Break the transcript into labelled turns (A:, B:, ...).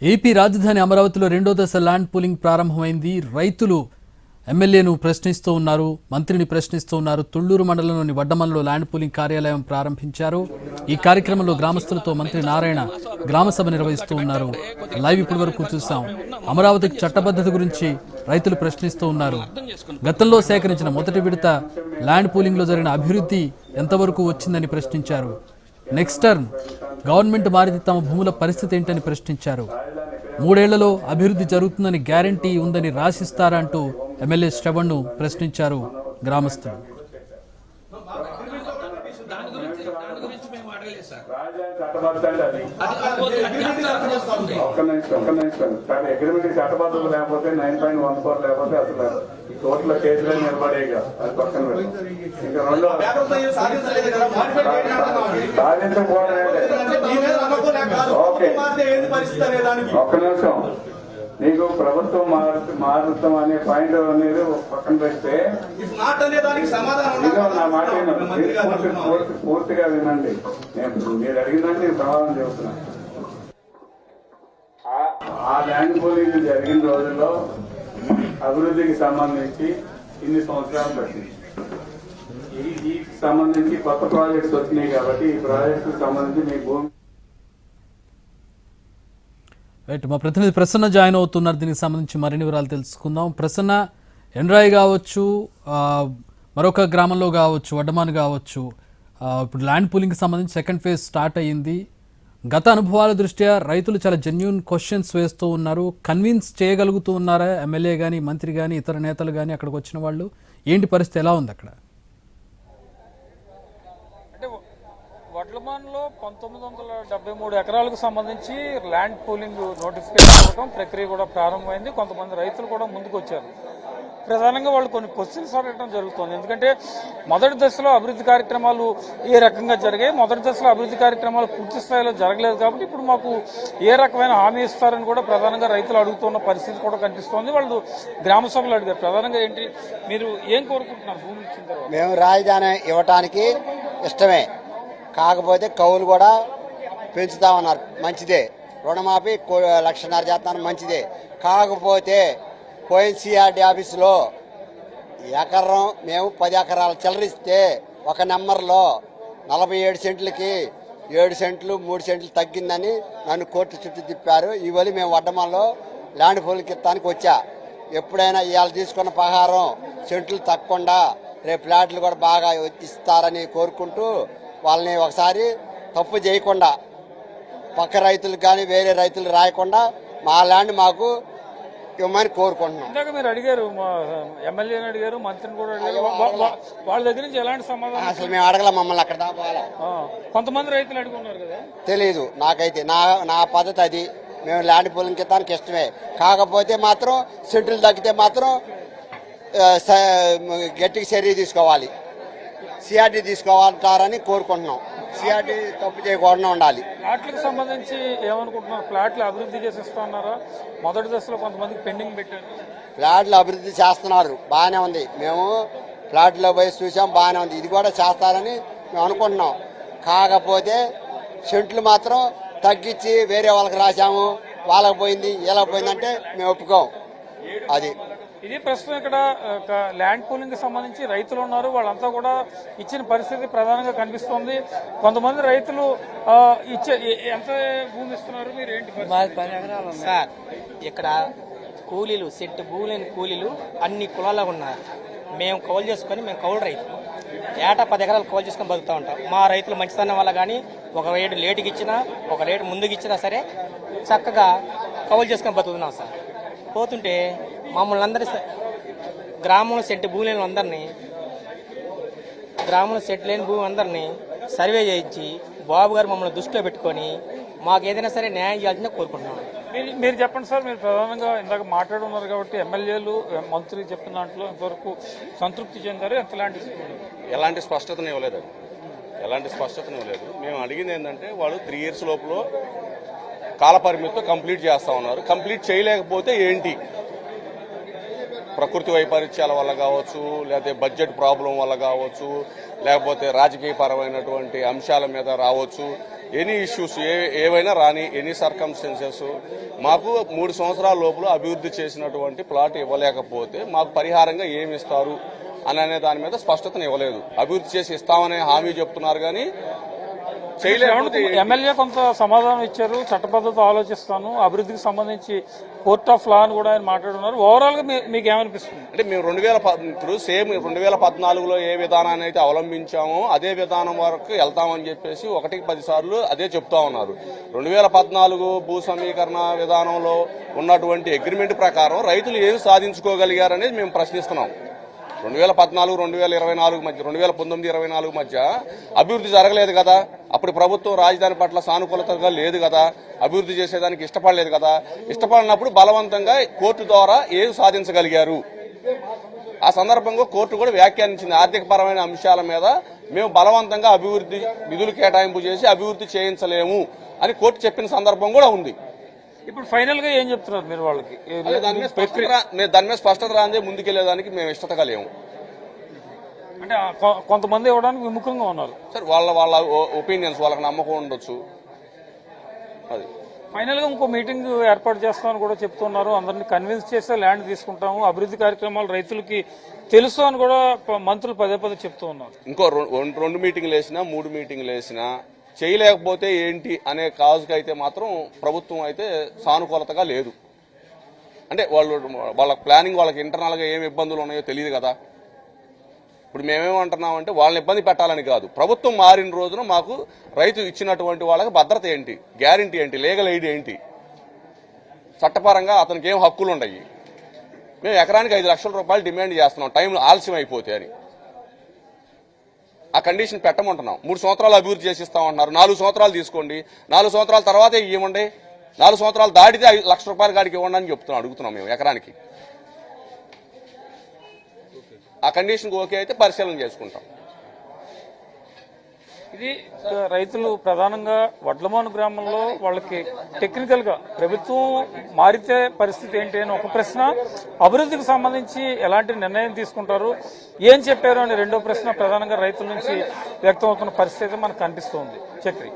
A: AP రాజధాని అమరావతిలో రెండో దశ ల్యాండ్ పూలింగ్ ప్రారంభమైంది. రైతులు ఎమ్మెల్యేను ప్రశ్నిస్తూ ఉన్నారు, మంత్రిని ప్రశ్నిస్తూ ఉన్నారు. తుళ్లూరు మండలంలోని వడ్డమన్లో ల్యాండ్ పూలింగ్ కార్యాలయం ప్రారంభించారు. ఈ కార్యక్రమంలో గ్రామస్తులతో మంత్రి నారాయణ గ్రామ సభ నిర్వహిస్తూ ఉన్నారు. లైవ్ ఇప్పటి వరకు చూసాం. అమరావతికి చట్టబద్ధత గురించి రైతులు ప్రశ్నిస్తూ ఉన్నారు. గతంలో సేకరించిన మొదటి విడత ల్యాండ్ పూలింగ్ లో జరిగిన అభివృద్ధి ఎంతవరకు వచ్చిందని ప్రశ్నించారు. నెక్స్ట్ టర్మ్ గవర్నమెంట్ మారితే తమ భూముల పరిస్థితి ఏంటని ప్రశ్నించారు. 3 ఏళ్లలో అభివృద్ధి జరుగుతుందని గ్యారంటీ ఉందని రాసిస్తారా అంటూ ఎమ్మెల్యే శ్రవణ్ను ప్రశ్నించారు గ్రామస్తులు.
B: అగ్రిమెంట్ చట్టబద్ధత లేకపోతే 9.14 లేకపోతే అసలు ఈ కోర్టులో కేసులే నిలబడేగా అది పక్కన పెడతాం. ఇంకా రెండో ఒక్క నిమిషం, నీకు ప్రభుత్వం మారుతాం అనే పాయింట్ అనేది పక్కన పెడితే నా మాట పూర్తిగా వినండి. మీరు అడిగిందని నేను సమాధానం చెబుతున్నాను. ఆ ల్యాండ్ పూలింగ్ జరిగిన రోజుల్లో అభివృద్ధికి సంబంధించి ఇన్ని సంవత్సరాలు పట్టింది. ఈ సంబంధించి కొత్త ప్రాజెక్ట్స్ వచ్చినాయి కాబట్టి ఈ ప్రాజెక్ట్స్ సంబంధించి మీ భూమి
A: మా ప్రతినిధి ప్రసన్న జాయిన్ అవుతున్నారు. దీనికి సంబంధించి మరిన్ని వివరాలు తెలుసుకుందాం. ప్రసన్న, ఎండ్రాయి కావచ్చు, మరొక గ్రామంలో కావచ్చు, వడ్డమాన్ కావచ్చు, ఇప్పుడు ల్యాండ్ పూలింగ్కి సంబంధించి సెకండ్ ఫేజ్ స్టార్ట్ అయ్యింది. గత అనుభవాల దృష్ట్యా రైతులు చాలా జెన్యూన్ క్వశ్చన్స్ వేస్తూ ఉన్నారు. కన్విన్స్ చేయగలుగుతూ ఉన్నారా ఎమ్మెల్యే కానీ, మంత్రి కానీ, ఇతర నేతలు కానీ అక్కడికి వచ్చిన వాళ్ళు? ఏంటి పరిస్థితి, ఎలా ఉంది అక్కడ?
C: వడ్లమాన్లో 1973 ఎకరాలకు సంబంధించి ల్యాండ్ పూలింగ్ నోటిఫికేషన్ ఇవ్వడం ప్రక్రియ కూడా ప్రారంభమైంది. కొంతమంది రైతులు కూడా ముందుకు వచ్చారు. ప్రధానంగా వాళ్ళు కొన్ని క్వశ్చన్స్ అడగడం జరుగుతుంది. ఎందుకంటే మొదటి దశలో అభివృద్ధి కార్యక్రమాలు ఏ రకంగా జరిగాయి, మొదటి దశలో అభివృద్ధి కార్యక్రమాలు పూర్తి స్థాయిలో జరగలేదు కాబట్టి ఇప్పుడు మాకు ఏ రకమైన హామీ ఇస్తారని కూడా ప్రధానంగా రైతులు అడుగుతున్న పరిస్థితి కూడా కనిపిస్తోంది. వాళ్ళు గ్రామ సభలు అడిగారు. ప్రధానంగా ఏంటి, మీరు ఏం కోరుకుంటున్నారు భూమి ఇచ్చిన తర్వాత?
D: మేము రాజధాని ఇవ్వటానికి ఇష్టమే, కాకపోతే కౌలు కూడా పెంచుతామన్నారు, మంచిదే. రుణమాఫీ 1.5 లక్ష చేస్తాను, మంచిదే. కాకపోతే పోయిన సిఆర్డి ఆఫీసులో ఎకరం మేము 10 ఎకరాలు చెల్లరిస్తే ఒక నెంబర్లో 47 సెంట్లకి 7 సెంట్లు 3 సెంట్లు తగ్గిందని నన్ను కోర్టు చుట్టూ తిప్పారు. ఇవాళ మేము వడ్డమల్లో ల్యాండ్ పూలింగ్ ఇస్తానికి వచ్చా. ఎప్పుడైనా ఇవాళ తీసుకున్న ప్రకారం సెంట్లు తగ్గకుండా రేపు ఫ్లాట్లు కూడా బాగా ఇస్తారని కోరుకుంటూ వాళ్ళని ఒకసారి తప్పు చేయకుండా పక్క రైతులకు కానీ వేరే రైతులు రాయకుండా మా ల్యాండ్ మాకు ఇవ్వమని కోరుకుంటున్నాం.
C: ఇందాక మీరు అడిగారు, ఎమ్మెల్యేని అడిగారు, మంత్రిని కూడా అడిగారు. వాళ్ళ దగ్గర నుంచి ఎలాంటి సమాధానం?
D: అసలు మేము అడగల, మమ్మల్ని అక్కడ దాపాలా.
C: కొంతమంది రైతులు అడుగున్నారు కదా,
D: తెలీదు నాకైతే. నా పద్ధతి అది. మేము ల్యాండ్ పూలింగ్ ఇస్తానికి ఇష్టమే, కాకపోతే మాత్రం సెంట్లు తగ్గితే మాత్రం గట్టిగా చర్య తీసుకోవాలి, సిఆర్డీ తీసుకోవాలంటారని కోరుకుంటున్నాం. సిఆర్డీ తప్పు చేయకుండా ఉండాలి.
C: ఫ్లాట్లకు సంబంధించి ఏమనుకుంటున్నారు? ఫ్లాట్లు అభివృద్ధి చేసేస్తున్నారా? మొదటి దశలో కొంతమందికి పెండింగ్ పెట్టారు.
D: ఫ్లాట్లు అభివృద్ధి చేస్తున్నారు, బాగానే ఉంది. మేము ఫ్లాట్లో పోయి చూసాం, బాగానే ఉంది. ఇది కూడా చేస్తారని మేము అనుకుంటున్నాం. కాకపోతే సెంట్లు మాత్రం తగ్గించి వేరే వాళ్ళకి రాశాము, వాళ్ళకి పోయింది వీళ్ళకి పోయిందంటే మేము ఒప్పుకోం. అది
C: ఇది ప్రస్తుతం ఇక్కడ ల్యాండ్ పూలింగ్ కి సంబంధించి రైతులు ఉన్నారు. వాళ్ళంతా కూడా ఇచ్చిన పరిస్థితి ప్రధానంగా కనిపిస్తోంది. కొంతమంది రైతులు ఎంత భూమి ఇస్తున్నారు? మీరు ఏంటి?
E: 10 ఎకరాలు సార్. ఇక్కడ కూలీలు, సెట్ భూములేని కూలీలు అన్ని కులాల్లో ఉన్నారు. మేము కౌలు చేసుకొని, మేము కౌలు రైతులు ఏటా 10 ఎకరాలు కౌలు చేసుకొని బతుకుతూ ఉంటాం. మా రైతులు మంచితనం వల్ల కానీ ఒక రేటు లేటుకి ఇచ్చినా, ఒక రేటు ముందుకు ఇచ్చినా సరే చక్కగా కౌలు చేసుకొని బతుకుతున్నాం సార్. పోతుంటే మమ్మల్ని అందరి గ్రామంలో సెట్ భూమి లేని అందరినీ, గ్రామంలో సెట్ లేని భూమి అందరినీ సర్వే చేయించి బాబు గారు మమ్మల్ని దృష్టిలో పెట్టుకొని మాకు ఏదైనా సరే న్యాయం చేయాల్సిందే కోరుకుంటున్నాం.
C: మీరు చెప్పండి సార్. మీరు ప్రధానంగా ఇందాక మాట్లాడున్నారు కాబట్టి ఎమ్మెల్యేలు, మంత్రి చెప్పిన దాంట్లో ఇంతవరకు సంతృప్తి చెందారు?
F: ఎలాంటి స్పష్టతను ఇవ్వలేదు. మేము అడిగింది ఏంటంటే వాళ్ళు 3 years లోపల కాల పరిమితితో కంప్లీట్ చేస్తా ఉన్నారు. కంప్లీట్ చేయలేకపోతే ఏంటి? ప్రకృతి వైపరీత్యాల వల్ల కావచ్చు, లేకపోతే బడ్జెట్ ప్రాబ్లం వల్ల కావచ్చు, లేకపోతే రాజకీయపరమైనటువంటి అంశాల మీద రావచ్చు. ఎనీ ఇష్యూస్ ఏవైనా రాని, ఎనీ సర్కమ్స్టెన్సెస్ మాకు 3 సంవత్సరాల లోపల అభివృద్ధి చేసినటువంటి ప్లాట్ ఇవ్వలేకపోతే మాకు పరిహారంగా ఏమి ఇస్తారు అనే దాని మీద స్పష్టతను ఇవ్వలేదు. అభివృద్ధి చేసి ఇస్తామనే హామీ చెప్తున్నారు కానీ చేయలేకపోతే
C: ఎమ్మెల్యే కొంత సమాధానం ఇచ్చారు, చట్టబద్ధత ఆలోచిస్తాను, అభివృద్ధికి సంబంధించి కోర్ట్ ఆఫ్ లా అని కూడా ఆయన మాట్లాడుతున్నారు. ఓవరాల్ గా మీకు ఏమనిపిస్తుంది?
F: అంటే మేము 2014లో ఏ విధానాన్ని అయితే అవలంబించామో అదే విధానం వరకు వెళ్తామని చెప్పేసి 1-10 సార్లు అదే చెప్తా ఉన్నారు. 2014 భూ సమీకరణ విధానంలో ఉన్నటువంటి అగ్రిమెంట్ ప్రకారం రైతులు ఏం సాధించుకోగలిగారనేది మేము ప్రశ్నిస్తున్నాం. 2014-2024 మధ్య 2019-24 మధ్య అభివృద్ధి జరగలేదు కదా. అప్పుడు ప్రభుత్వం రాజధాని పట్ల సానుకూలతగా లేదు కదా, అభివృద్ధి చేసేదానికి ఇష్టపడలేదు కదా. ఇష్టపడినప్పుడు బలవంతంగా కోర్టు ద్వారా ఏం సాధించగలిగారు? ఆ సందర్భంగా కోర్టు కూడా వ్యాఖ్యానించింది. ఆర్థికపరమైన అంశాల మీద మేము బలవంతంగా అభివృద్ధి నిధులు కేటాయింపు చేసి అభివృద్ధి చేయించలేము అని కోర్టు చెప్పిన సందర్భం కూడా ఉంది.
C: ఇప్పుడు ఫైనల్ గా ఏం చెప్తున్నారు మీరు వాళ్ళకి?
F: దాని మీద స్పష్టత రాందే ముందుకెళ్లేదానికి మేము ఇష్టతగా లేము.
C: అంటే కొంతమంది ఇవ్వడానికి విముఖంగా ఉన్నారు
F: సార్. వాళ్ళ ఒపీనియన్స్, వాళ్ళకి నమ్మకం ఉండొచ్చు. అది
C: ఫైనల్ గా ఇంకో మీటింగ్ ఏర్పాటు చేస్తామని కూడా చెప్తున్నారు. అందరినీ కన్విన్స్ చేస్తే ల్యాండ్ తీసుకుంటాము, అభివృద్ధి కార్యక్రమాలు రైతులకి తెలుసు అని కూడా మంత్రులు పదే చెప్తూ ఉన్నారు.
F: ఇంకో 2 మీటింగ్లు వేసినా 3 మీటింగ్లు వేసినా చేయలేకపోతే ఏంటి అనే కాజుకి అయితే మాత్రం ప్రభుత్వం అయితే సానుకూలతగా లేదు. అంటే వాళ్ళ ప్లానింగ్, వాళ్ళకి ఇంటర్నల్గా ఏమి ఇబ్బందులు ఉన్నాయో తెలియదు కదా. ఇప్పుడు మేమేమంటున్నామంటే వాళ్ళని ఇబ్బంది పెట్టాలని కాదు, ప్రభుత్వం మారిన రోజున మాకు రైతు ఇచ్చినటువంటి వాళ్ళకి భద్రత ఏంటి, గ్యారంటీ ఏంటి, లీగల్ ఎయిడ్ ఏంటి, చట్టపరంగా అతనికి ఏం హక్కులు ఉన్నాయి. మేము ఎకరానికి 5 లక్షల రూపాయలు డిమాండ్ చేస్తున్నాం టైం ఆలస్యం అయిపోతే అని. ఆ కండిషన్ పెట్టమంటున్నాం. 3 సంవత్సరాలు అభివృద్ధి చేసిస్తామంటున్నారు. 4 సంవత్సరాలు తీసుకోండి, 4 సంవత్సరాల తర్వాతే ఇవ్వండి. 4 సంవత్సరాలు దాటితే 5 లక్షల రూపాయల కాడికి ఇవ్వండి అని అడుగుతున్నాం మేము ఎకరానికి. ఆ కండిషన్కి ఓకే అయితే పరిశీలన చేసుకుంటాం.
C: ఇది రైతులు ప్రధానంగా వడ్లమాను గ్రామంలో వాళ్ళకి టెక్నికల్ గా ప్రభుత్వం మారితే పరిస్థితి ఏంటి అని ఒక ప్రశ్న, అభివృద్ధికి సంబంధించి ఎలాంటి నిర్ణయం తీసుకుంటారు, ఏం చెప్పారు అని రెండో ప్రశ్న ప్రధానంగా రైతుల నుంచి వ్యక్తం అవుతున్న పరిస్థితి మనకు కనిపిస్తోంది. చక్రి.